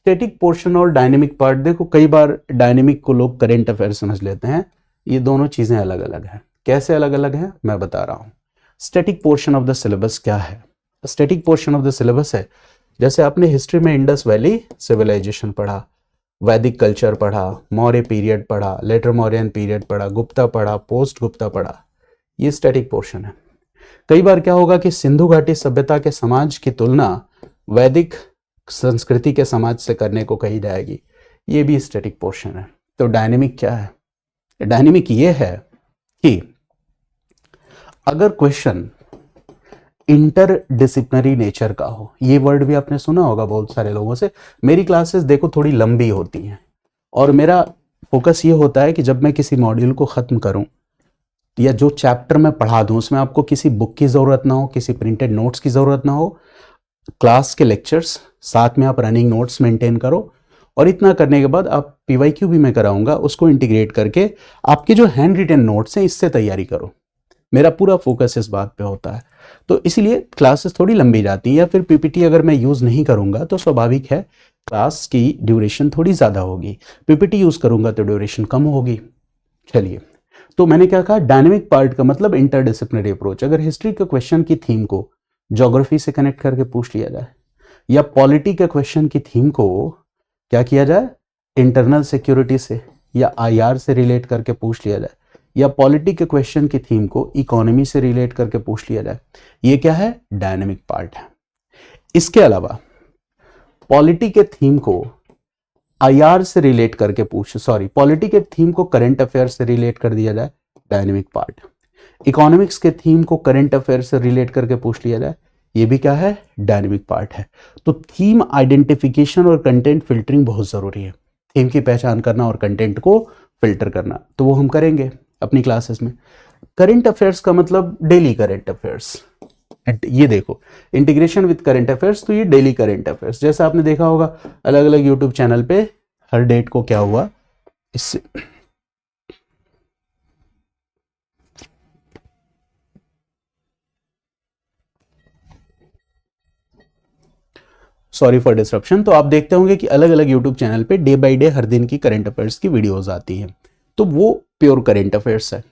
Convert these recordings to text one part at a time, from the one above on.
Static portion और dynamic part, देखो कई बार डायनेमिक को लोग करेंट अफेयर समझ लेते हैं, ये दोनों चीजें अलग अलग हैं। कैसे अलग अलग हैं मैं बता रहा हूँ। Static portion of the syllabus क्या है? Static portion of the syllabus है, जैसे आपने हिस्ट्री में इंडस वैली सिविलाइजेशन पढ़ा, वैदिक कल्चर पढ़ा, मौर्य पीरियड पढ़ा, लेटर मौर्यन पीरियड पढ़ा, गुप्ता पढ़ा, पोस्ट गुप्ता पढ़ा, ये स्टैटिक पोर्शन है। कई बार क्या होगा कि सिंधु घाटी सभ्यता के समाज की तुलना वैदिक संस्कृति के समाज से करने को कही जाएगी, ये भी स्टैटिक पोर्शन है। तो डायनेमिक क्या है? डायनेमिक ये है कि अगर क्वेश्चन इंटरडिसिप्लिनरी नेचर का हो, ये वर्ड भी आपने सुना होगा बहुत सारे लोगों से। मेरी क्लासेस देखो थोड़ी लंबी होती हैं और मेरा फोकस ये होता है कि जब मैं किसी मॉड्यूल को खत्म करूं या जो चैप्टर मैं पढ़ा दूं उसमें आपको किसी बुक की जरूरत ना हो, किसी प्रिंटेड नोट्स की जरूरत ना हो, क्लास के लेक्चर्स साथ में आप रनिंग नोट्स मेंटेन करो, और इतना करने के बाद आप पीवाईक्यू भी मैं कराऊंगा, उसको इंटीग्रेट करके आपके जो हैंड रिटन नोट्स हैं इससे तैयारी करो। मेरा पूरा फोकस इस बात पे होता है, तो इसीलिए क्लासेस थोड़ी लंबी जाती है। या फिर पीपीटी अगर मैं यूज नहीं करूंगा तो स्वाभाविक है क्लास की ड्यूरेशन थोड़ी ज्यादा होगी, पीपीटी यूज करूंगा तो ड्यूरेशन कम होगी। चलिए, तो मैंने क्या कहा, डायनेमिक पार्ट का मतलब इंटरडिसिप्लिनरी अप्रोच। अगर हिस्ट्री के क्वेश्चन की थीम को ज्योग्राफी से कनेक्ट करके पूछ लिया जाए, या पॉलिटी के क्वेश्चन की थीम को क्या किया जाए, इंटरनल सिक्योरिटी से या आईआर से रिलेट करके पूछ लिया जाए, या पॉलिटी के क्वेश्चन की थीम को इकोनॉमी से रिलेट करके पूछ लिया जाए, ये क्या है, डायनेमिक पार्ट है। इसके अलावा पॉलिटी के थीम को आईआर से रिलेट करके पॉलिटी के थीम को करंट अफेयर से रिलेट कर दिया जाए, डायनेमिक पार्ट। इकोनॉमिक्स के थीम को करंट अफेयर से रिलेट करके पूछ लिया जाए, ये भी क्या है, डायनेमिक पार्ट है। तो थीम आइडेंटिफिकेशन और कंटेंट फिल्टरिंग बहुत जरूरी है। थीम की पहचान करना और कंटेंट को फिल्टर करना, तो वो हम करेंगे अपनी क्लासेस में। करंट अफेयर्स का मतलब डेली करंट अफेयर्स, ये देखो इंटीग्रेशन विद करंट अफेयर्स, तो ये डेली करंट अफेयर्स। जैसे आपने देखा होगा अलग अलग यूट्यूब चैनल पे हर डेट को क्या हुआ, इससे सॉरी फॉर डिसरप्शन। तो आप देखते होंगे कि अलग अलग यूट्यूब चैनल पे डे बाय डे हर दिन की करंट अफेयर्स की वीडियोस आती हैं, तो वो प्योर करंट अफेयर्स है।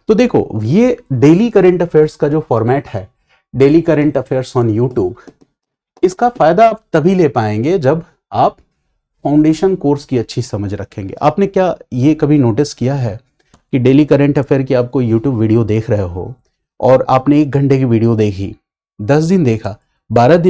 तो देखो ये डेली करंट अफेयर्स का जो फॉर्मेट है, daily current affairs on YouTube, इसका फायदा आप तभी ले पाएंगे जब आप फाउंडेशन कोर्स की अच्छी समझ रखेंगे। आपने क्या ये कभी नोटिस किया है कि डेली करंट अफेयर की आपको यूट्यूब वीडियो देख रहे हो और आपने 1 घंटे की वीडियो देखी, 10 दिन देखा, 12 दिन